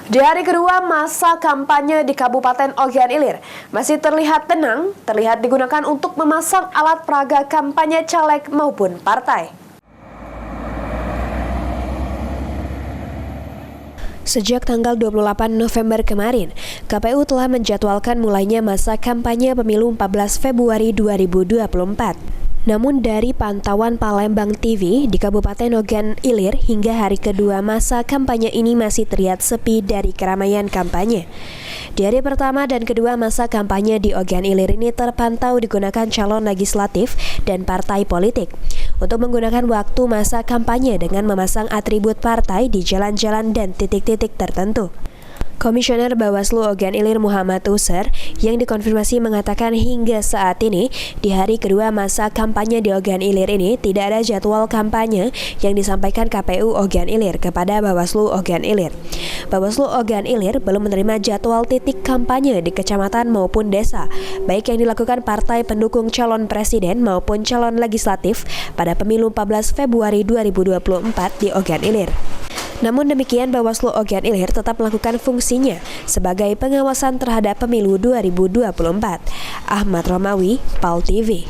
Di hari kedua masa kampanye di Kabupaten Ogan Ilir masih terlihat tenang, terlihat digunakan untuk memasang alat peraga kampanye caleg maupun partai. Sejak tanggal 28 November kemarin, KPU telah menjadwalkan mulainya masa kampanye pemilu 14 Februari 2024. Namun dari pantauan Palembang TV di Kabupaten Ogan Ilir hingga hari kedua masa kampanye ini masih terlihat sepi dari keramaian kampanye. Di hari pertama dan kedua masa kampanye di Ogan Ilir ini terpantau digunakan calon legislatif dan partai politik untuk menggunakan waktu masa kampanye dengan memasang atribut partai di jalan-jalan dan titik-titik tertentu. Komisioner Bawaslu Ogan Ilir Muhammad Usser yang dikonfirmasi mengatakan hingga saat ini di hari kedua masa kampanye di Ogan Ilir ini tidak ada jadwal kampanye yang disampaikan KPU Ogan Ilir kepada Bawaslu Ogan Ilir. Bawaslu Ogan Ilir belum menerima jadwal titik kampanye di kecamatan maupun desa, baik yang dilakukan partai pendukung calon presiden maupun calon legislatif pada pemilu 14 Februari 2024 di Ogan Ilir. Namun demikian, Bawaslu Ogan Ilir tetap melakukan fungsinya sebagai pengawasan terhadap pemilu 2024. Ahmad Romawi, PAL TV.